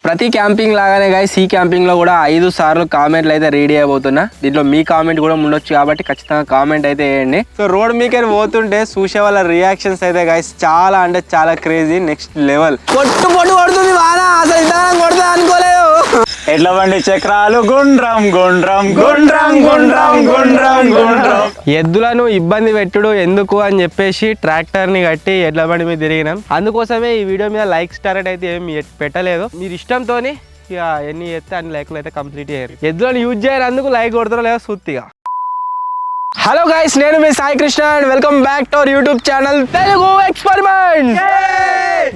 ప్రతి క్యాంపింగ్ లాగానే గైస్ ఈ క్యాంపింగ్లో కూడా 5 సార్లు కామెంట్లు అయితే రెడీ అయిపోతున్నా. దీంట్లో మీ కామెంట్ కూడా ఉండొచ్చు కాబట్టి ఖచ్చితంగా కామెంట్ అయితే వేయండి. సో రోడ్ మీకని పోతుంటే చూసే వాళ్ళ రియాక్షన్స్ అయితే గైస్ చాలా అంటే చాలా క్రేజీ, నెక్స్ట్ లెవెల్. పొట్టు కొడుతుంది వాన, అసలు ఇంత కొడుతుంది అనుకోలేదు. ఎడ్ల బండి చక్రాలు గుండ్రం గుండ్రం గుండ్రం గుండ్రం గుండ్రం గుండ్రం. ఎద్దులను ఇబ్బంది పెట్టుడు ఎందుకు అని చెప్పేసి ట్రాక్టర్ ని కట్టి ఎడ్ల బండి మీద తిరిగినాం. అందుకోసమే ఈ వీడియో మీద లైక్ స్టార్ట్ అయితే ఏమి పెట్టలేదు. మీరు ఇష్టంతోని ఇక ఎన్ని చేస్తే అన్ని లైక్లు అయితే కంప్లీట్ చేయరు. ఎద్దులను యూజ్ చేయనందుకు లైక్ కొడతారో లేదా సుత్తిగా. హలో గైస్, నేను మీ Sai Krishna and welcome back to our YouTube channel Telugu experiment.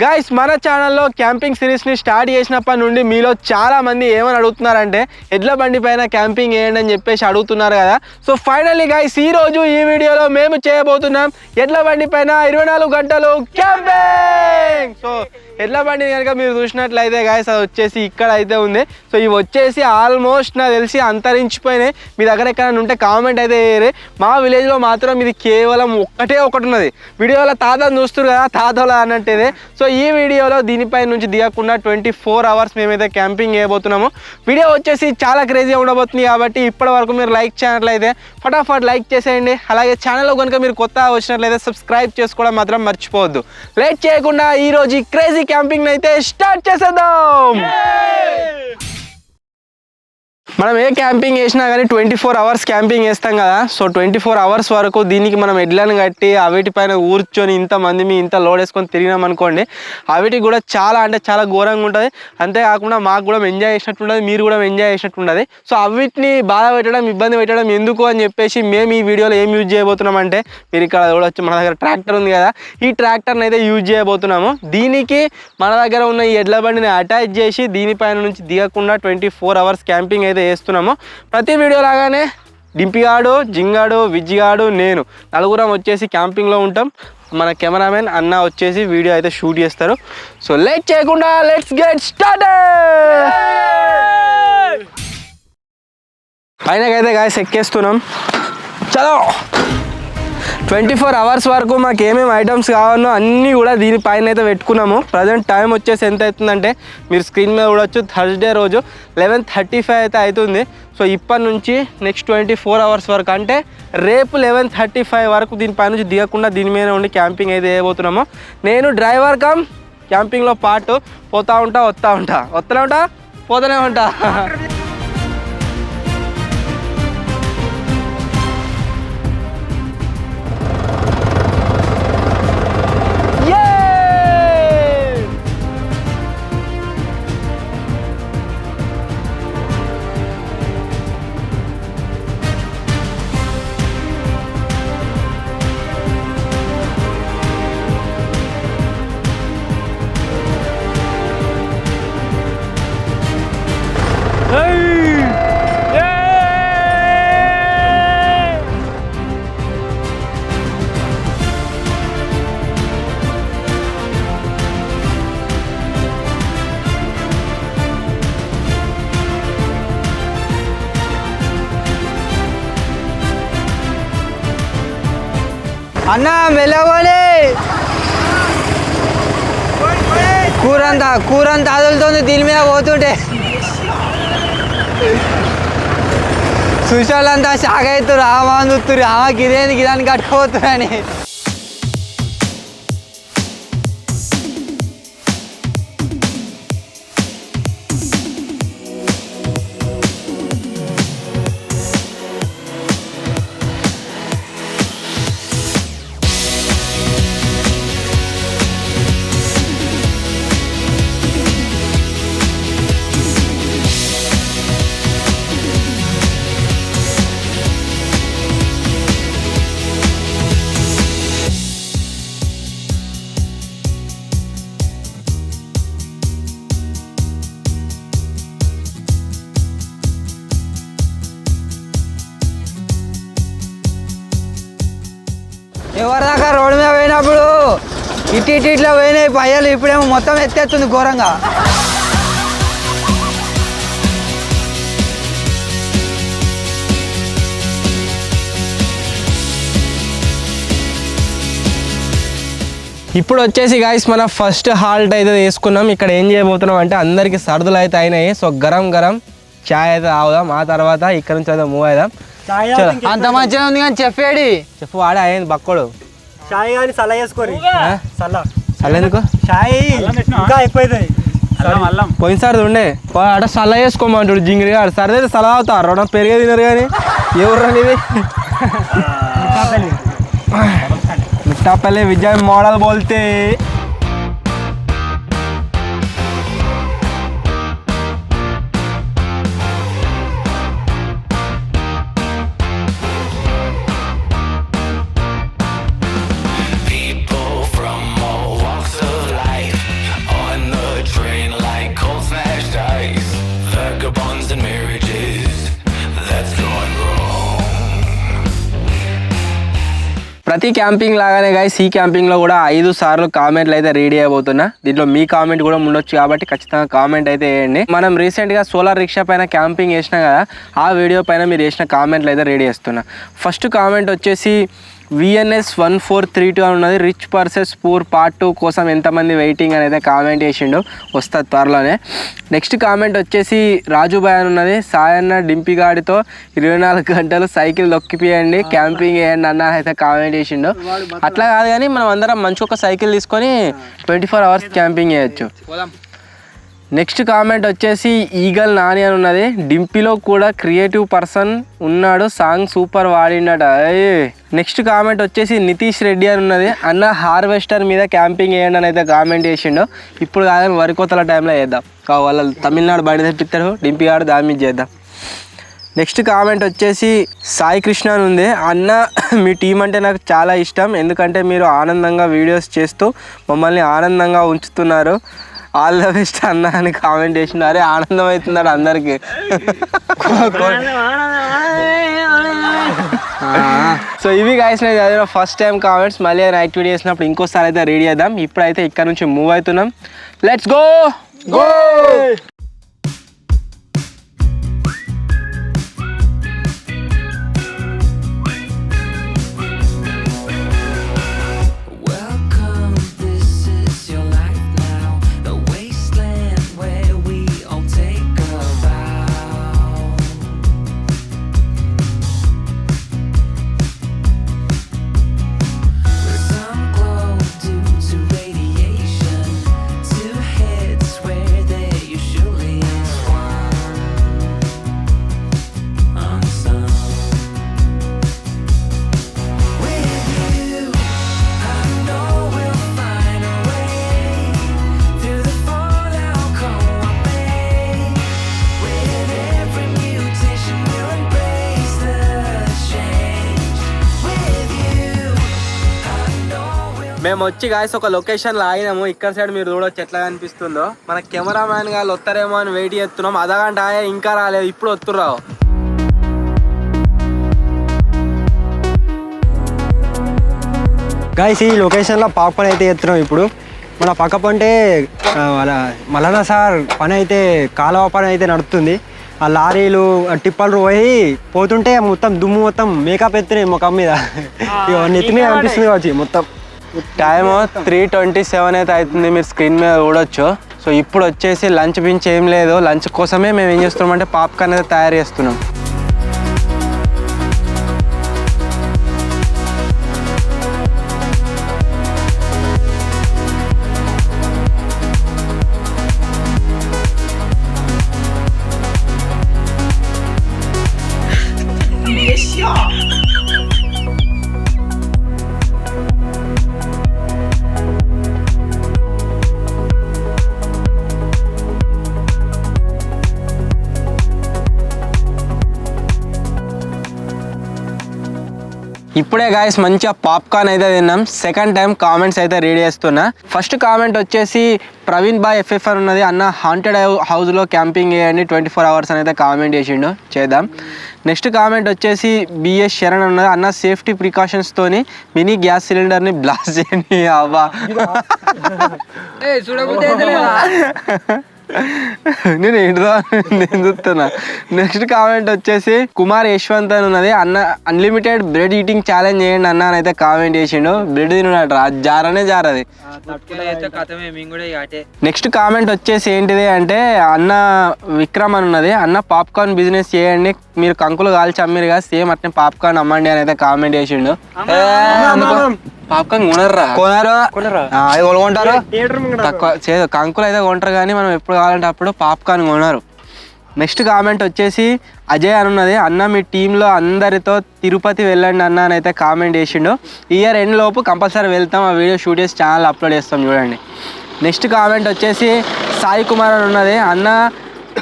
Guys, మన ఛానల్లో క్యాంపింగ్ సిరీస్ ని స్టార్ట్ చేసినప్పటి నుండి మీలో చాలా మంది ఏమని అడుగుతున్నారంటే ఎడ్ల బండి పైన క్యాంపింగ్ వేయండి అని చెప్పేసి అడుగుతున్నారు కదా. సో ఫైనల్లీ గైస్, ఈ రోజు ఈ వీడియోలో మేము చేయబోతున్నాం ఎడ్ల బండి పైన 24 గంటలు క్యాంపింగ్. సో ఎడ్ల బండి కనుక మీరు చూసినట్లయితే గైస్, అది వచ్చేసి ఇక్కడ అయితే ఉంది. సో ఇవి వచ్చేసి ఆల్మోస్ట్ నాకు తెలిసి అంతరించిపోయినాయి. మీ దగ్గర ఎక్కడైనా ఉంటే కామెంట్ అయితే వేయరు. మా విలేజ్లో మాత్రం ఇది కేవలం ఒకటి ఉన్నది. వీడియోలో తాతను చూస్తారు కదా, తాతలో అన్నట్టు. సో ఈ వీడియోలో దీనిపై నుంచి దిగకుండా 24 అవర్స్ మేమైతే క్యాంపింగ్ చేయబోతున్నాము. వీడియో వచ్చేసి చాలా క్రేజీగా ఉండబోతుంది కాబట్టి ఇప్పటి వరకు మీరు లైక్ చేయనట్లయితే ఫటాఫట్ లైక్ చేసేయండి. అలాగే ఛానల్లో కనుక మీరు కొత్తగా వచ్చినట్లయితే సబ్స్క్రైబ్ చేసుకోవడం మాత్రం మర్చిపోవద్దు. లేట్ చేయకుండా ఈరోజు ఈ క్రేజీ క్యాంపింగ్ అయితే స్టార్ట్ చేసేద్దాం. మనం ఏ క్యాంపింగ్ చేసినా కానీ 24 అవర్స్ క్యాంపింగ్ చేస్తాం కదా. సో 24 అవర్స్ వరకు దీనికి మనం ఎడ్లను కట్టి అవిటిపైన కూర్చొని ఇంతమంది ఇంత లోడ్ వేసుకొని తిరిగినాం అనుకోండి, అవిటికి కూడా చాలా అంటే చాలా ఘోరంగా ఉంటుంది. అంతేకాకుండా మాకు కూడా ఎంజాయ్ చేసినట్టు ఉంటుంది, మీరు కూడా ఎంజాయ్ చేసినట్టు ఉంటుంది. సో అవిటిని బాధ పెట్టడం, ఇబ్బంది పెట్టడం ఎందుకు అని చెప్పేసి మేము ఈ వీడియోలో ఏం యూజ్ చేయబోతున్నాం అంటే, మీరు ఇక్కడ చూడవచ్చు మన దగ్గర ట్రాక్టర్ ఉంది కదా, ఈ ట్రాక్టర్ని అయితే యూజ్ చేయబోతున్నాము. దీనికి మన దగ్గర ఉన్న ఈ ఎడ్ల బండిని అటాచ్ చేసి దీనిపైన నుంచి దిగకుండా 24 అవర్స్ క్యాంపింగ్ అయితే చేస్తున్నాము. ప్రతి వీడియో లాగానే డింపిగాడు, జింగాడు, విజ్జిగాడు, నేను నలుగురం వచ్చేసి క్యాంపింగ్లో ఉంటాం. మన కెమెరామెన్ అన్న వచ్చేసి వీడియో అయితే షూట్ చేస్తారు. సో లేట్ చేయకుండా లెట్స్ గెట్ స్టార్టెడ్. పైనకైతే గాయస్ ఎక్కేస్తున్నాం. చలో 24 అవర్స్ వరకు మాకు ఏమేమి ఐటమ్స్ కావాలో అన్నీ కూడా దీనిపైన అయితే పెట్టుకున్నాము. ప్రజెంట్ టైం వచ్చేసి ఎంత అవుతుందంటే మీరు స్క్రీన్ మీద చూడవచ్చు, థర్స్డే రోజు 11:35 అయితే అవుతుంది. సో ఇప్పటి నుంచి నెక్స్ట్ 24 అవర్స్ వరకు అంటే రేపు 11:35 వరకు దీనిపై నుంచి దిగకుండా దీని మీద ఉండి క్యాంపింగ్ అయితే వేయబోతున్నాము. నేను డ్రైవర్ కమ్ క్యాంపింగ్లో పార్ట్ పోతూ ఉంటా, వస్తూనే ఉంటా, పోతూనే ఉంటా. అన్న మెల్లగోలే, కూరంతా అదులుతుంది దీని మీద పోతుంటే. చూసేవాళ్ళంతా షాక్ అవుతారు, ఆమా చూస్తురు, ఆమెకి ఇదేంది గిదాన్ని కట్టుకోతురని. ఎవరిదాకా రోడ్డు మీద పోయినప్పుడు ఇట్లా పోయినాయి పయ్యలు, ఇప్పుడేమో మొత్తం ఎత్తేస్తుంది ఘోరంగా. ఇప్పుడు వచ్చేసి గాయస్ మన ఫస్ట్ హాల్ట్ అయితే వేసుకున్నాం. ఇక్కడ ఏం చేయబోతున్నాం అంటే అందరికి సర్దులు అయితే అయినాయి. సో గరం గరం చాయ్ అయితే తాగుదాం. ఆ తర్వాత ఇక్కడ నుంచి అయితే మూవ్ అవుదాం. అంత మంచిగా ఉంది కానీ చెప్పేడి చెప్పు వాడే అయ్యింది బక్కోడు. చాయ్ కానీ సల్ల చేసుకోరి సల్ల ఎందుకు చాయ్ ఇంకా ఎక్కువైతుంది. పోయినసారి ఉండే అట సల్ల వేసుకోమంటాడు జింగిరి గారు. సరే అయితే సల తాగుతారు రుణం పెరిగే తినరు కానీ ఎవరు అనేది మిఠా పల్లె విజయ్ మోడల్ బోల్తే ప్రతి క్యాంపింగ్ లాగానే గైస్ ఈ క్యాంపింగ్లో కూడా 5 సార్లు కామెంట్లు అయితే రీడ్ చేయబోతున్నా. దీంట్లో మీ కామెంట్ కూడా ఉండొచ్చు కాబట్టి ఖచ్చితంగా కామెంట్ అయితే వేయండి. మనం రీసెంట్గా సోలార్ రిక్షా పైన క్యాంపింగ్ చేసినా కదా, ఆ వీడియో పైన మీరు చేసిన కామెంట్లు అయితే రీడ్ చేస్తున్నా. ఫస్ట్ కామెంట్ వచ్చేసి VNS 1432 అని ఉన్నది. రిచ్ పర్సెస్ పూర్ పార్ట్ 2 కోసం ఎంతమంది వెయిటింగ్ అని అయితే కామెంట్ చేసిండు, వస్తుంది త్వరలోనే. నెక్స్ట్ కామెంట్ వచ్చేసి రాజుబాయ్ అని ఉన్నది. సాయన్న డింపిగాడితో 24 గంటలు సైకిల్ దొక్కిపియండి క్యాంపింగ్ వేయండి అన్న అయితే కామెంట్ చేసిండు. అట్లా కాదు కానీ మనం అందరం మంచి ఒక సైకిల్ తీసుకొని 24 అవర్స్ క్యాంపింగ్ చేయొచ్చు. నెక్స్ట్ కామెంట్ వచ్చేసి ఈగల్ నాని అని ఉన్నది. డింపిలో కూడా క్రియేటివ్ పర్సన్ ఉన్నాడు, సాంగ్ సూపర్ వాడిండట. నెక్స్ట్ కామెంట్ వచ్చేసి నితీష్ రెడ్డి అని ఉన్నది. అన్న హార్వెస్టర్ మీద క్యాంపింగ్ వేయండి అని అయితే కామెంట్ చేసిండు. ఇప్పుడు కాదని వరి కోతల టైంలో చేద్దాం. వాళ్ళ తమిళనాడు బయట తెప్పిస్తారు, డింపి ఆడు దాని మీద చేద్దాం. నెక్స్ట్ కామెంట్ వచ్చేసి సాయి కృష్ణ అని ఉంది. అన్న మీ టీం అంటే నాకు చాలా ఇష్టం, ఎందుకంటే మీరు ఆనందంగా వీడియోస్ చేస్తూ మమ్మల్ని ఆనందంగా ఉంచుతున్నారు. ఆల్ ద బెస్ట్ అన్న అని కామెంట్ చేసిన. అరే ఆనందం అవుతున్నాడు అందరికి. సో ఇవి గాయస్ నేను చదివిన ఫస్ట్ టైం కామెంట్స్. మళ్ళీ యాక్టివిటీ చేసినప్పుడు ఇంకోసారి అయితే రెడీ చేద్దాం. ఇప్పుడైతే ఇక్కడ నుంచి మూవ్ అవుతున్నాం. Let's go go. మేము వచ్చి గాయస్ ఒక లొకేషన్లో ఆగినాము. ఇక్కడ సైడ్ మీరు చూడొచ్చు ఎట్లా కనిపిస్తుందో. మన కెమెరామ్యాన్ గారు వస్తారేమో అని వెయిట్ చేస్తున్నాం. అదగంట ఇంకా రాలేదు, ఇప్పుడు వస్తుర్రావు. గాయస్ ఈ లొకేషన్లో పాప పని అయితే ఎత్తున్నాం. ఇప్పుడు మన పక్క పంటే మల్లన్న సార్ పని అయితే కాలువ పని అయితే నడుస్తుంది. ఆ లారీలు టిప్పర్లు పోతుంటే మొత్తం దుమ్ము మొత్తం మేకప్ ఎత్తున్నాయి ముఖం మీద. నెత్తి మీద అనిపిస్తుంది కావచ్చు మొత్తం. టైమ్ 3:27 అయితే అవుతుంది, మీరు స్క్రీన్ మీద చూడొచ్చు. సో ఇప్పుడు వచ్చేసి లంచ్ బించ్ ఏం లేదు. లంచ్ కోసమే మేము ఏం చేస్తున్నాం అంటే పాప్కార్న్ అయితే తయారు చేస్తున్నాం. ఇప్పుడే గాయస్ మంచిగా పాప్కార్న్ అయితే తిన్నాం. సెకండ్ టైం కామెంట్స్ అయితే రీడ్ చేస్తున్నా. ఫస్ట్ కామెంట్ వచ్చేసి ప్రవీణ్ బాయ్ FF అని ఉన్నది. అన్న హాంటెడ్ హౌస్లో క్యాంపింగ్ చేయండి 24 అవర్స్ అని అయితే కామెంట్ చేసిండు, చేద్దాం. నెక్స్ట్ కామెంట్ వచ్చేసి BS శరణ్ ఉన్నది. అన్న సేఫ్టీ ప్రికాషన్స్తోని మినీ గ్యాస్ సిలిండర్ని బ్లాస్ట్ చేయండి. అవ్వా నేను ఏంటిదో నేను చూస్తున్నా. నెక్స్ట్ కామెంట్ వచ్చేసి కుమార్ యశ్వంత్ అని ఉన్నది. అన్న అన్లిమిటెడ్ బ్రెడ్ ఈటింగ్ ఛాలెంజ్ చేయండి అన్న అని అయితే కామెంట్ చేసిండు. బ్రెడ్ తినట జారనే జారది. నెక్స్ట్ కామెంట్ వచ్చేసి ఏంటిది అంటే అన్న విక్రమ్ అని ఉన్నది. అన్న పాప్కార్న్ బిజినెస్ చేయండి, మీరు కంకులు కాల్చి అమ్మిరుగా సేమ్ అట్నే పాప్కార్న్ అమ్మండి అని అయితే కామెంట్ చేసిండు. పాప్కార్న్ కొనరా అది కొనుక్కుంటారు. తక్కువ కంకులు అయితే కొంటారు కానీ మనం ఎప్పుడు కావాలంటే అప్పుడు పాప్కార్న్ కొనరు. నెక్స్ట్ కామెంట్ వచ్చేసి అజయ్ అని ఉన్నది. అన్న మీ టీంలో అందరితో తిరుపతి వెళ్ళండి అన్న అని అయితే కామెంట్ చేసిండు. ఇయర్ ఎండ్ లోపు కంపల్సరీ వెళ్తాం, ఆ వీడియో షూట్ చేసి ఛానల్ అప్లోడ్ చేస్తాం చూడండి. నెక్స్ట్ కామెంట్ వచ్చేసి సాయి కుమార్ అని ఉన్నది. అన్న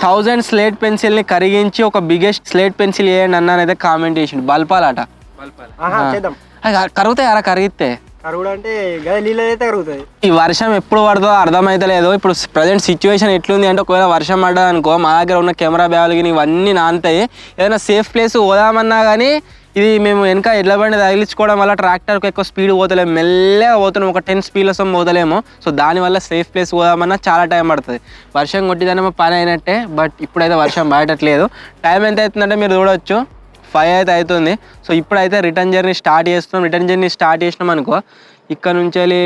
1000 స్లేట్ పెన్సిల్ని కరిగించి ఒక బిగ్గెస్ట్ స్లేట్ పెన్సిల్ వేయండి అన్న అని అయితే కామెంట్ చేసిండు. బల్పాలట కరుగుతాయి అలా కరిగితే ఈ వర్షం ఎప్పుడు పడుతుందో అర్థమైతలేదు. ఇప్పుడు ప్రజెంట్ సిచ్యువేషన్ ఎట్లుంది అంటే ఒకవేళ వర్షం పడ్డది అనుకో మా దగ్గర ఉన్న కెమెరా బ్యాగులు ఇవన్నీ నానుతాయి. ఏదైనా సేఫ్ ప్లేస్ పోదామన్నా కానీ ఇది మేము వెనక ఎడ్ల బండి తగిలించుకోవడం వల్ల ట్రాక్టర్కి ఎక్కువ స్పీడ్ పోతలేము, మెల్లగా పోతున్నాం, ఒక 10 స్పీడ్లతో పోతలేము. సో దానివల్ల సేఫ్ ప్లేస్ పోదామన్నా చాలా టైం పడుతుంది. వర్షం కొట్టిదనే మా పని అయినట్టే, బట్ ఇప్పుడైతే వర్షం బయటట్లేదు. టైం ఎంత అవుతుందంటే మీరు చూడవచ్చు 5 అయితే అవుతుంది. సో ఇప్పుడైతే రిటర్న్ జర్నీ స్టార్ట్ చేస్తున్నాం. రిటర్న్ జర్నీ స్టార్ట్ చేసినాం అనుకో ఇక్కడ నుంచి వెళ్ళి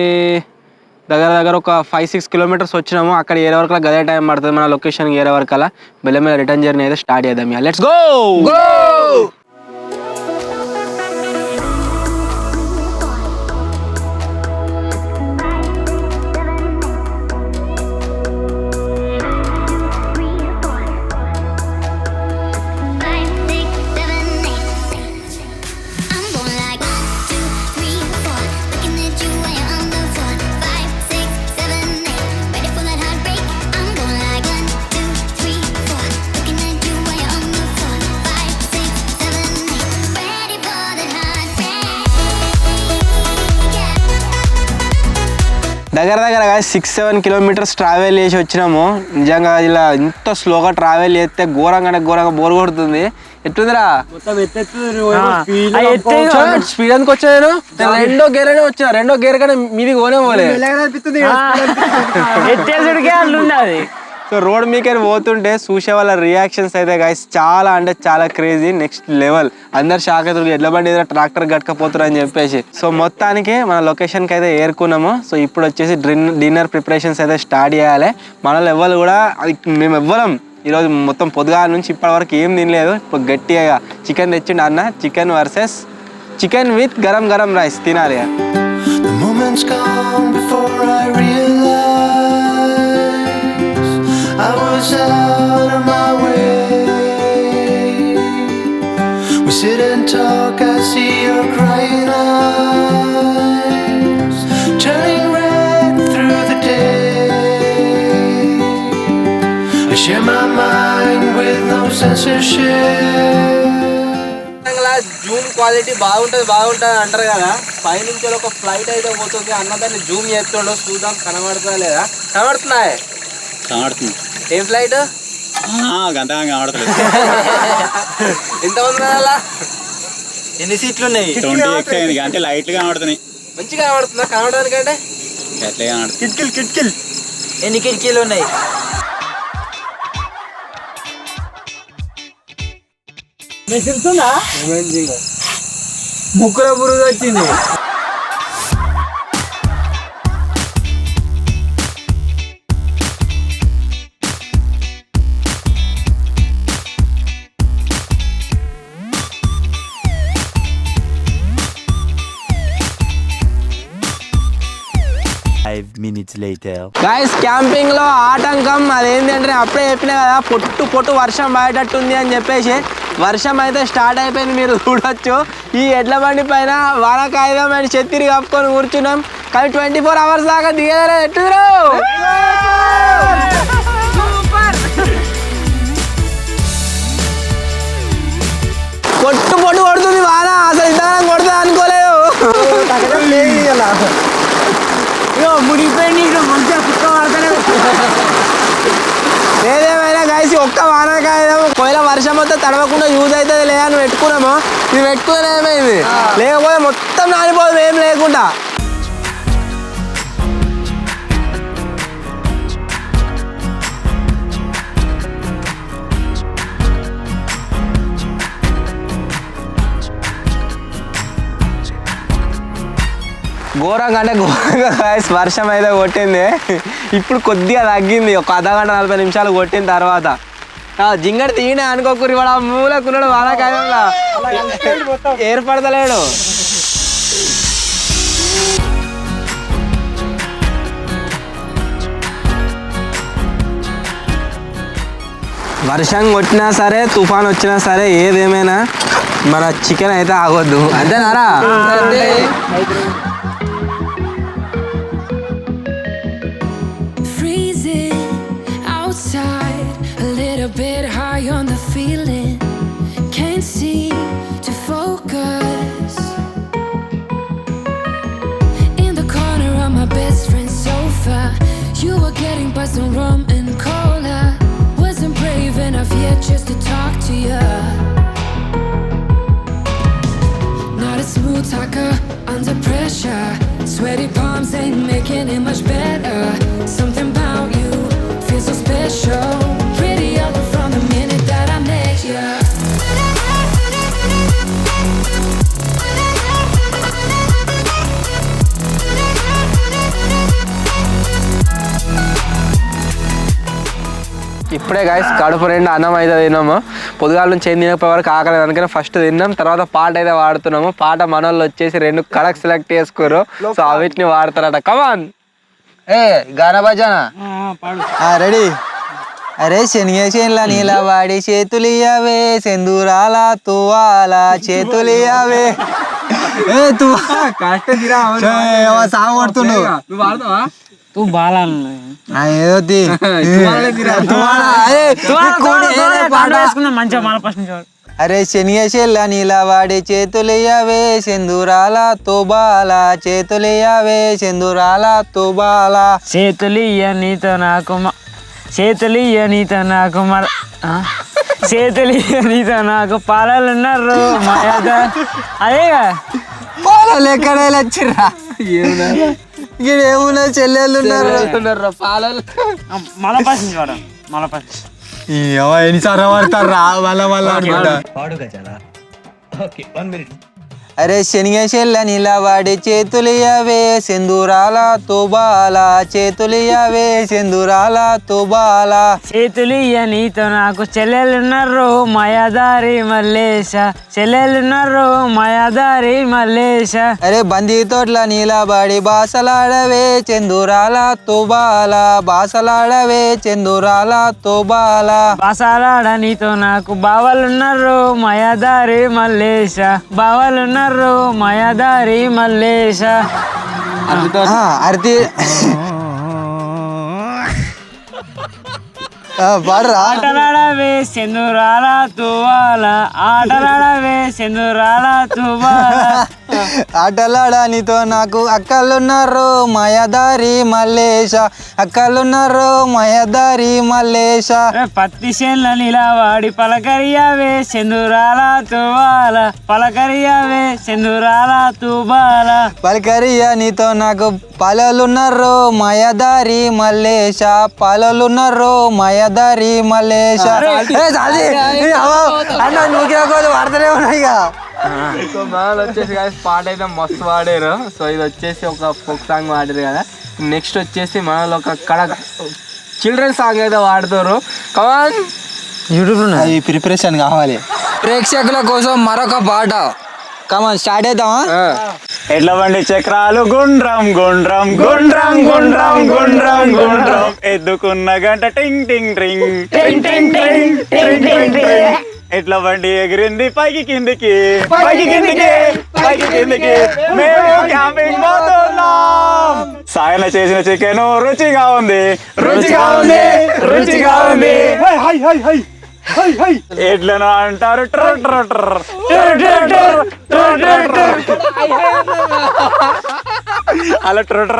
దగ్గర ఒక 5-6 కిలోమీటర్స్ వచ్చినాము. అక్కడ ఏరే వరకు గదే టైం పడుతుంది మన లొకేషన్కి ఏరే వరకు అలా. మెల్లమెల్ల రిటర్న్ జర్నీ అయితే స్టార్ట్ చేద్దాం. Let's go. దగ్గర 6-7 కిలోమీటర్స్ ట్రావెల్ చేసి వచ్చినాము. నిజంగా ఇలా ఇంత స్లోగా ట్రావెల్ చేస్తే ఘోరంగా బోర్ కొడుతుంది. ఎట్లుందిరా స్పీడ్ ఎందుకు వచ్చా? నేను రెండో గేర్ అనే వచ్చిన, రెండో గేర్ కానీ మీది కోనే పోలే. సో రోడ్ మీకని పోతుంటే చూసే వాళ్ళ రియాక్షన్స్ అయితే గైస్ చాలా అంటే చాలా క్రేజీ, నెక్స్ట్ లెవెల్. అందరు షాక్ అవుతారు, ఎడ్ల బండి ఏదైనా ట్రాక్టర్ గట్టుకపోతారు అని చెప్పేసి. సో మొత్తానికి మన లొకేషన్కి అయితే ఏరుకున్నాము. సో ఇప్పుడు వచ్చేసి డిన్నర్ ప్రిపరేషన్స్ అయితే స్టార్ట్ చేయాలి. మనలో ఎవ్వరు కూడా మేము ఎవ్వరం ఈరోజు మొత్తం పొద్దుగాల నుంచి ఇప్పటి వరకు ఏం తినలేదు. ఇప్పుడు గట్టిగా చికెన్ తెచ్చిండు అన్న. Chicken versus chicken with garam rice తినాలి. I was out of my way. We sit and talk, I see your crying eyes turning red through the day. I share my mind with no censorship. Zoom quality బాగుంటుంది అంటారు కదా. పైనుంచి ఒక flight అయితే పోతుంది, అన్నదాన్ని Zoom చేస్తుండో చూద్దాం కనబడుతుందా లేదా. కనబడుతున్నాయి. ఏం ఫ్లైట్ ఎంతమంది అలా? ఎన్ని సీట్లు ఉన్నాయి? 20 అంటే లైట్లు కనబడుతున్నాయి. మంచిగా కనబడుతుందా? కనబడడానికంటే కిటికీలు ఎన్ని కిటికీలు ఉన్నాయి? ముక్కుల పురుగు వచ్చింది. గైస్ క్యాంపింగ్ లో ఆటంకం అదేంటంటే అప్పుడే చెప్పినా కదా, పొట్టు వర్షం పడేటట్టుంది అని చెప్పేసి వర్షం అయితే స్టార్ట్ అయిపోయింది. మీరు చూడొచ్చు ఈ ఎడ్ల బండి పైన వానకాయుధం అండ్ చెత్తిరి కప్పుకొని కూర్చున్నాం. కానీ 24 అవర్స్ దాకా దిగలేదు. ఎట్టురు పొట్టు కొడుతుంది వాన. అసలు ఇంతగా కొడుతుంది అనుకోలేదు. ఏదేమైనా గైసి ఒక్క వానకాయుధం ఒకవేళ వర్షం మొత్తం తడవకుండా యూజ్ అవుతుంది లేదా అని పెట్టుకున్నాము. ఇది పెట్టుకుని ఏమైంది, లేకపోతే మొత్తం నానిపోదు ఏం లేకుండా. ఘోరంగా అంటే ఘోరంగా గాయస్ వర్షం అయితే కొట్టింది. ఇప్పుడు కొద్దిగా తగ్గింది, ఒక అర్ధగంట 40 నిమిషాలు కొట్టిన తర్వాత. జింగడి తీనే అనుకోకూరి వాడు ఆ మూలకున్నాడు వానాకాలంలో ఏర్పడతలేడు. వర్షం కొట్టినా సరే తుఫాన్ వచ్చినా సరే ఏదేమైనా మన చికెన్ అయితే ఆగొద్దు, అంతేనారా? Freezing outside, a little bit high on the feeling. Can't seem to focus. In the corner of my best friend's sofa, you were getting buzzed on rum and cola. Wasn't brave enough yet just to talk to you. Not a smooth talker under pressure. Sweaty palms ain't making it much better. Something about you feels so special. Prettier from the minute that I met you. ఇప్పుడే guys కడుపు రెండు అన్నం అయితే తిన్నాము. పొద్దుగాల నుంచి ఏం తినకపోయే వరకు ఆకలి, అందుకని ఫస్ట్ తిన్నాం, తర్వాత పాట అయితే వాడుతున్నాము. పాట మనోళ్ళు వచ్చేసి 2 కడక్ సెలెక్ట్ చేసుకోరు, సో అవిటిని వాడతారట. కమాన్ ఏ గానా భజన రెడీ. అరే శనిగేసేన్లా నీలవాడి చేతులియవే సెందూరాల తువాల చేతులియవే ఏ సాగు పడుతున్నావు అరే శనిగేసేన్లా నీలవాడి చేతులియవే సెందూరాల తుబాల చేతులియవే సెందూరాల తుబాల చేతులియ నీతో నాకు చేతులియ నీతో నాకు చేతులియ నీతో నాకు పాలలున్నారు మాయాదా. అదేగా పాలలు ఎక్కడ వచ్చిర్రా, ఏమున్నా చెల్లెళ్ళు ఉన్నారు పాలలు. మళ్ళా పసింది వాడు మళ్ళా పసింది ఎన్నిసార్లు పడతారు రా మళ్ళా మళ్ళా అనుకుంటా. అరే శనిగేసేళ్ళ నిలవాడి చేతులియవే సెందూరాల తుబాల చేతులియవే సెందూరాల తుబాల చేతులియ నీతో నాకు చెల్లెలున్నారు మాయాదారి మల్లేశ చెల్లెలున్నారు మాయాదారి మల్లేశ. అరే బందీ తోట్ల నీలబడి బాసలాడవే చందూరాల తుబాల బాసలాడవే చందూరాల తుబాల బాసాలాడ నీతో నాకు బావలున్నారు మాయాదారి మల్లేశ బావలున్నారు మాయాదారి మల్లేశ. అర్తి పాడరా. ఆటలాడవే సెందూరాల తువాల ఆటలాడవే సెందూరాల తువాల ఆటలాడా నీతో నాకు అక్కలున్నారు మాయాదారి మల్లేశ అక్కలున్నారు మాయాదారి మల్లేశ. పత్తి చేన్ల నిలవాడి పలకరియవే సెందూరాల తువాల పలకరియవే సెందూరాల తుబాల పలకరియా నీతో నాకు పాలలున్నారు మాయాదారి మల్లేశ పాలలున్నారు మాయాదారి మల్లేశ. అన్న నువ్వు వాడతలే ఉన్నాయి. సో మనోళ్ళు వచ్చేసి గాయస్ పాట అయితే మస్తు పాడారు. సో ఇది వచ్చేసి ఒక ఫోక్ సాంగ్ పాడారు కదా. నెక్స్ట్ వచ్చేసి మనోళ్ళు ఒక చిల్డ్రన్ సాంగ్ అయితే వాడతారు. కమాన్ యూట్యూబ్ అది ప్రిపరేషన్ కావాలి. ప్రేక్షకుల కోసం మరొక పాట. కమాన్ స్టార్ట్ అవుతామా. ఎడ్ల బండి చక్రాలు గుండ్రం గుండ్రం గుండ్రం గుండ్రం గుండ్రం గుండ్రం ఎద్దుకున్న గంట టింగ్ టింగ్ ట్రింగ్ టింగ్ టింగ్ ట్రింగ్ టింగ్ టింగ్ ట్రింగ్. ఎడ్ల బండి ఎగిరింది పైకి కిందికి పైకి కిందికి పైకి కిందికి మేము క్యాంపింగ్ పోతున్నాం. సాయన చేసిన చికెన్ రుచిగా ఉంది రుచిగా ఉంది రుచిగా ఉంది. ఎడ్లను అంటారు ట్రర్ ట్రర్ ట్రర్ ట్రర్ ట్రర్ ట్రర్ ట్రర్ ట్రర్. అలా ట్రర్.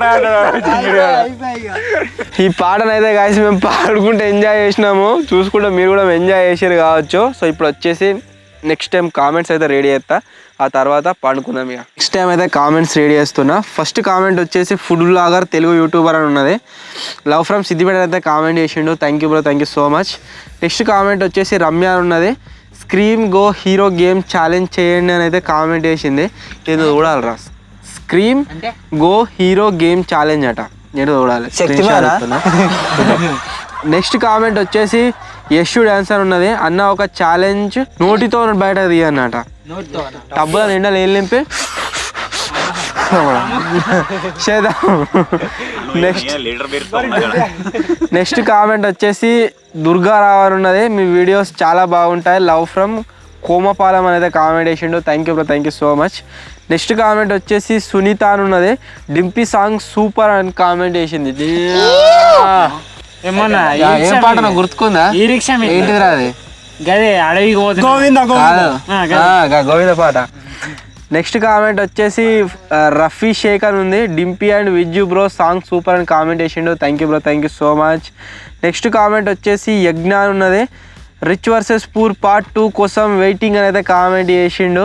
ఈ పాటనైతే గాయస్ మేము పాడుకుంటే ఎంజాయ్ చేసినాము, చూసుకుంటే మీరు కూడా ఎంజాయ్ చేసారు కావచ్చు. సో ఇప్పుడు వచ్చేసి నెక్స్ట్ టైం కామెంట్స్ అయితే రెడీ చేస్తా, ఆ తర్వాత పండుకుందాం. ఇక నెక్స్ట్ టైం అయితే కామెంట్స్ రెడీ చేస్తున్నా. ఫస్ట్ కామెంట్ వచ్చేసి ఫుడ్ బ్లాగర్ తెలుగు యూట్యూబర్ అని ఉన్నది. లవ్ ఫ్రమ్ సిద్దిపేట అయితే కామెంట్ చేసిండు. Thank you bro, thank you so much. Next comment వచ్చేసి రమ్య అని ఉన్నది. Scream go hero game challenge చేయండి అని అయితే కామెంట్ చేసింది. ఏదో చూడాలరా scream go hero game challenge అట. నేను చూడాలి. నెక్స్ట్ కామెంట్ వచ్చేసి యశ్ డాన్సర్ ఉన్నది. అన్న ఒక ఛాలెంజ్ నోటితో బయట తీయన్నట. టబ్బుల నిండా నీళ్ళు నింపి చేద్దాం. నెక్స్ట్ కామెంట్ వచ్చేసి దుర్గారావు అని ఉన్నది. మీ వీడియోస్ చాలా బాగుంటాయి, లవ్ ఫ్రమ్ కోమపాలెం అనేది కామెంట్ చేసిండు. Thank you bro, thank you so much. Next comment వచ్చేసి సునీత అని ఉన్నది. డింపీ సాంగ్ సూపర్ అని కామెంట్ చేసింది. ఏమన్నా ఏం పాట నాకు గుర్తుకుందా? ఈ రిక్షా ఏంటిదిరా అది? గదే అడవికి పోతుంది. గోవింద పాట. నెక్స్ట్ కామెంట్ వచ్చేసి రఫీ షేక్ అని ఉంది. Dimpy and Vijju bro song super అని కామెంట్ చేసిండు. Thank you bro, thank you so much. Next comment వచ్చేసి యజ్ఞ అని ఉన్నది. రిచ్ వర్సెస్ పూర్ పార్ట్ 2 కోసం వెయిటింగ్ అని అయితే కామెంట్ చేసిండు.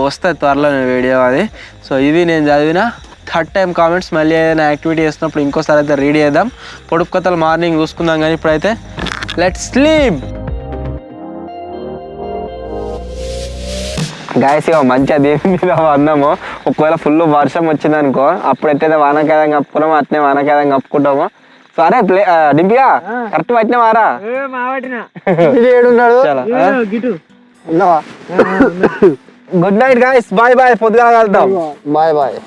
వస్తుంది త్వరలో వీడియో అది. సో ఇవి నేను చదివిన థర్డ్ టైం కామెంట్స్. మళ్ళీ ఏదైనా యాక్టివిటీ చేస్తున్నప్పుడు ఇంకోసారి అయితే రీడ్ చేద్దాం. పొడుపు కథలు మార్నింగ్ చూసుకుందాం, కానీ ఇప్పుడైతే లెట్స్ స్లీప్. గాయస్ ఇక మంచిగా దేని మీద అన్నాము. ఒకవేళ ఫుల్ వర్షం వచ్చిందనుకో, అప్పుడైతే వానకాలం కప్పుకున్నాము, అట్నే వానకాలం కప్పుకుంటాము. సరే డింపిగా కరెక్ట్ పట్టినా వారా ఏడున్నాడు. Good night guys, bye bye. పొద్దుగా కలుద్దాం. Bye bye.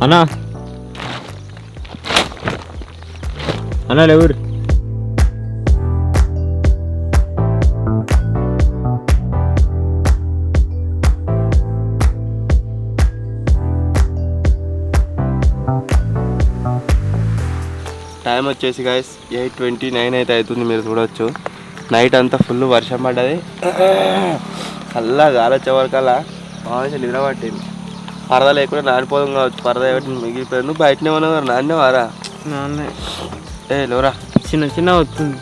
అన్నా అన్నా లేవురు. టైం వచ్చేసి గాయస్ 8:29 అయితే అవుతుంది. మీరు చూడవచ్చు నైట్ అంతా ఫుల్ వర్షం పడ్డది. అల్లా గాలొచ్చే వరకల్లా బాగా నిద్ర పట్టింది. పరద లేకుండా నానిపోదాం కావచ్చు. పరద మిగిలిపోయాడు. నువ్వు బయటనే ఉన్నావు, నాన్నే వారా? ఏ లేవరా, చిన్న చిన్న వస్తుంది.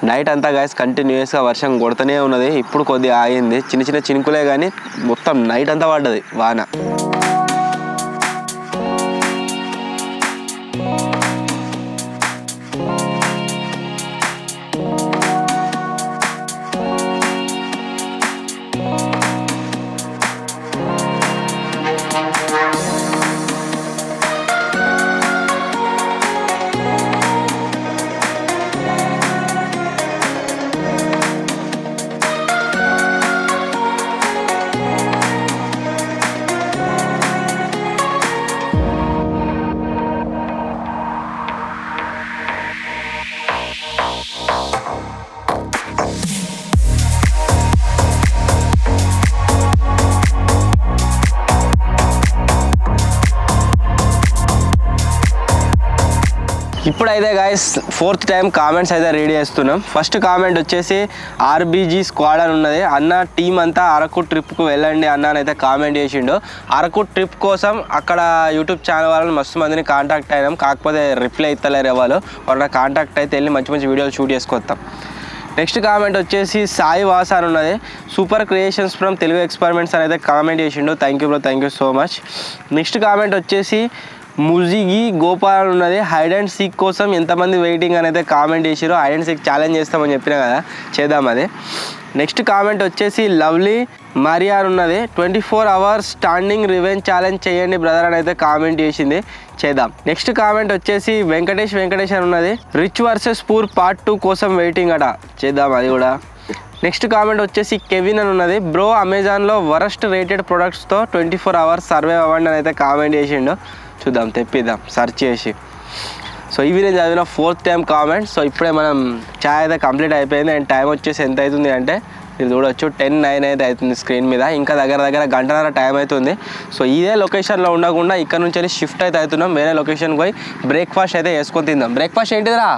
నైట్ అంతా గాయస్ కంటిన్యూస్గా వర్షం కొడుతూనే ఉన్నది. ఇప్పుడు కొద్దిగా ఆగింది, చిన్న చిన్న చినుకులే, కానీ మొత్తం నైట్ అంతా పడ్డది వాన. ఇప్పుడైతే గాయస్ 4th టైం కామెంట్స్ అయితే రీడ్ చేస్తున్నాం. ఫస్ట్ కామెంట్ వచ్చేసి ఆర్బీజీ స్క్వాడ్ అని ఉన్నది. అన్న టీం అంతా అరకు ట్రిప్కు వెళ్ళండి అన్న అని అయితే కామెంట్ చేసిండు. అరకు ట్రిప్ కోసం అక్కడ యూట్యూబ్ ఛానల్ వాళ్ళని మస్తు మందిని కాంటాక్ట్ అయినాం, కాకపోతే రిప్లై ఇస్తలేరు వాళ్ళ కాంటాక్ట్ అయితే వెళ్ళి మంచి మంచి వీడియోలు షూట్ చేసుకొస్తాం. నెక్స్ట్ కామెంట్ వచ్చేసి సాయి వాస అని ఉన్నది. Super creations from Telugu experiments అని అయితే కామెంట్ చేసిండు. Thank you bro, thank you so much. Next comment వచ్చేసి ముజిగి గోపాల్ ఉన్నది. హైడ్ అండ్ సీక్ కోసం ఎంతమంది వెయిటింగ్ అని అయితే కామెంట్ చేసారు. హైడ్ అండ్ సీక్ ఛాలెంజ్ చేస్తామని చెప్పినా కదా, చేద్దాం అది. నెక్స్ట్ కామెంట్ వచ్చేసి లవ్లీ మరియా ఉన్నది. 24 hours స్టాండింగ్ రివెంజ్ ఛాలెంజ్ చేయండి బ్రదర్ అని అయితే కామెంట్ చేసింది, చేద్దాం. నెక్స్ట్ కామెంట్ వచ్చేసి వెంకటేష్ అని ఉన్నది. రిచ్ వర్సెస్ పూర్ పార్ట్ 2 కోసం వెయిటింగ్ అట, చేద్దాం అది కూడా. నెక్స్ట్ కామెంట్ వచ్చేసి కెవిన్ అని ఉన్నది. బ్రో అమెజాన్లో వరస్ట్ రేటెడ్ ప్రొడక్ట్స్తో 24 hours సర్వే అవ్వండి అని అయితే కామెంట్ చేసిండు. చూద్దాం తెప్పిద్దాం సెర్చ్ చేసి. సో ఇవి నేను చదివిన 4th టైం కామెంట్. సో ఇప్పుడే మనం ఛాయ్ అయితే కంప్లీట్ అయిపోయింది. అండ్ టైం వచ్చేసి ఎంత అవుతుంది అంటే మీరు చూడొచ్చు 10:09 అయితే అవుతుంది స్క్రీన్ మీద. ఇంకా దగ్గర గంటన్నర టైం అవుతుంది. సో ఇదే లొకేషన్లో ఉండకుండా ఇక్కడ నుంచి వెళ్ళి షిఫ్ట్ అయితే అవుతున్నాం. వేరే లొకేషన్కి పోయి బ్రేక్ఫాస్ట్ అయితే వేసుకొని తిందాం. బ్రేక్ఫాస్ట్ ఏంటిదిరా?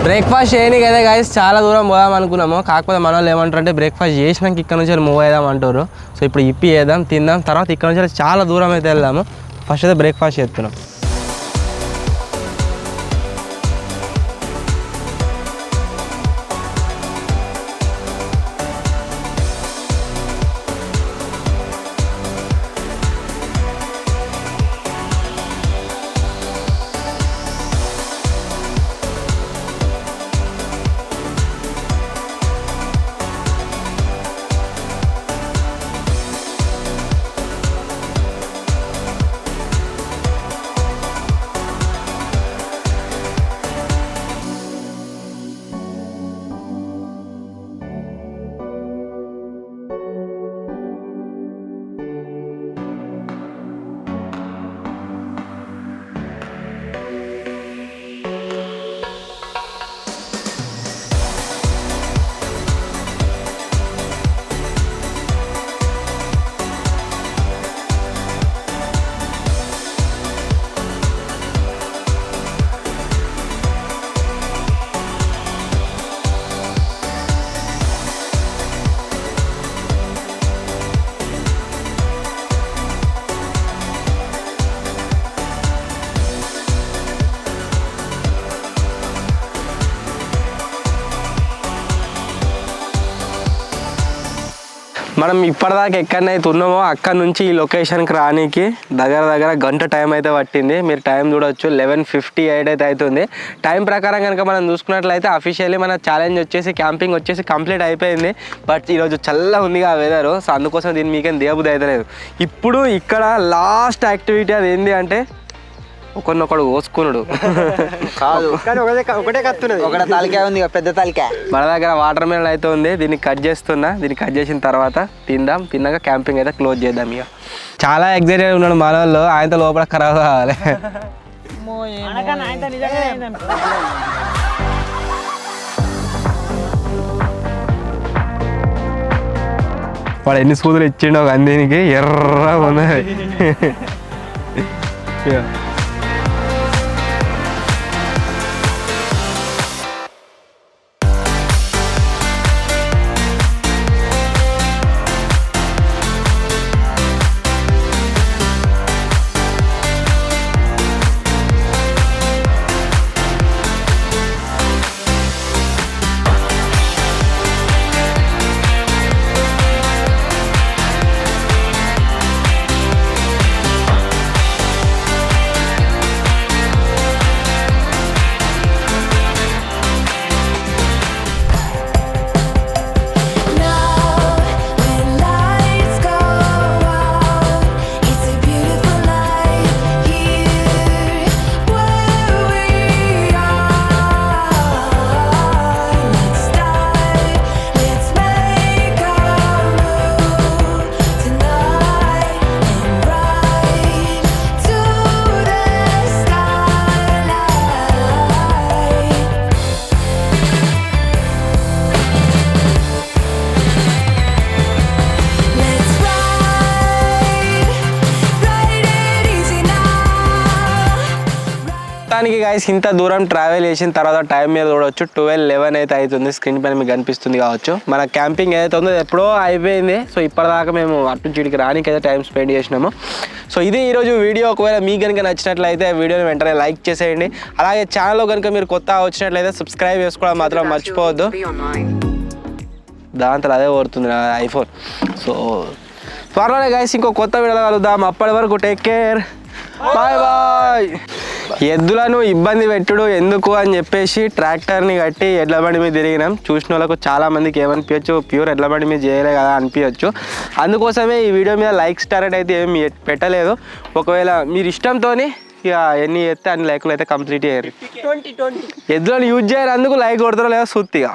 బ్రేక్ఫాస్ట్ చేయడానికి అయితే గైస్ చాలా దూరం పోదాం అనుకున్నాము. కాకపోతే మన వాళ్ళు ఏమంటారు అంటే బ్రేక్ఫాస్ట్ చేసినాక ఇక్కడ నుంచి మూవ్ అవుదాం అంటారు. సో ఇప్పుడు ఇప్పి వేద్దాం, తిందాం, తర్వాత ఇక్కడ నుంచి చాలా దూరం అయితే వెళ్దాము. ఫస్ట్ అయితే బ్రేక్ఫాస్ట్ చేస్తున్నాం. మనం ఇప్పటిదాకా ఎక్కడైతే ఉన్నామో అక్కడ నుంచి ఈ లొకేషన్కి రానికి దగ్గర గంట టైం అయితే పట్టింది. మీరు టైం చూడొచ్చు 11:58 అయితే అవుతుంది. టైం ప్రకారం కనుక మనం చూసుకున్నట్లయితే అఫీషియల్లీ మన ఛాలెంజ్ వచ్చేసి క్యాంపింగ్ వచ్చేసి కంప్లీట్ అయిపోయింది. బట్ ఈరోజు చల్ల ఉంది ఆ వెదర్. సో అందుకోసం దీన్ని మీకేం దిగబుద్ధి అయితే లేదు. ఇప్పుడు ఇక్కడ లాస్ట్ యాక్టివిటీ అది ఏంటి అంటే ఒకరినొకడు కోసుకున్నాడు కాదు కానీ ఒకటే కత్తున్నది. ఒకటి తలకాయ ఉంది, పెద్ద తలకాయ. మన దగ్గర వాటర్ మిలన్ అయితే ఉంది. దీన్ని కట్ చేస్తున్నా. దీన్ని కట్ చేసిన తర్వాత తిన్నాక క్యాంపింగ్ అయితే క్లోజ్ చేద్దాం. ఇక చాలా ఎగ్జైటెడ్ ఉన్నాడు మన వాళ్ళు. ఆయనతో లోపల ఖరాబ్ కావాలి. వాడు ఎన్ని సూదులు ఇచ్చిండో ఒక అందీనికి ఎర్ర ఉన్నది. మొత్తానికి గైస్ ఇంత దూరం ట్రావెల్ చేసిన తర్వాత టైం మీద చూడవచ్చు 12:11 అయితే అవుతుంది. స్క్రీన్ పైన మీకు కనిపిస్తుంది కావచ్చు. మన క్యాంపింగ్ ఏదైతే ఉందో ఎప్పుడో అయిపోయింది. సో ఇప్పటిదాకా మేము అటు నుంచి రానికి అయితే టైం స్పెండ్ చేసినాము. సో ఇది ఈరోజు వీడియో. ఒకవేళ మీకు కనుక నచ్చినట్లయితే వీడియోని వెంటనే లైక్ చేసేయండి. అలాగే ఛానల్లో కనుక మీరు కొత్తగా వచ్చినట్లయితే సబ్స్క్రైబ్ చేసుకోవడం మాత్రం మర్చిపోవద్దు. దాంతో అదే కోరుతుంది నా ఐఫోన్. సో త్వరలోనే గైస్ ఇంకో కొత్త వీడియో కలుద్దాం. అప్పటి వరకు టేక్ కేర్, బాయ్ బాయ్. ఎద్దులను ఇబ్బంది పెట్టుడు ఎందుకు అని చెప్పేసి ట్రాక్టర్ని కట్టి ఎడ్ల బండి మీద తిరిగినాం. చూసిన వాళ్ళకు చాలా మందికి ఏమనిపించచ్చు, ప్యూర్ ఎడ్ల బండి మీద చేయలే కదా అనిపించచ్చు. అందుకోసమే ఈ వీడియో మీద లైక్స్ టార్గెట్ అయితే ఏమి పెట్టలేదు. ఒకవేళ మీరు ఇష్టంతో ఇక ఎన్ని చేస్తే అన్ని లైకులు అయితే కంప్లీట్ చేయరు. ఎద్దులను యూజ్ చేయరు, అందుకు లైక్ కొడతారో లేదో సుత్తిగా.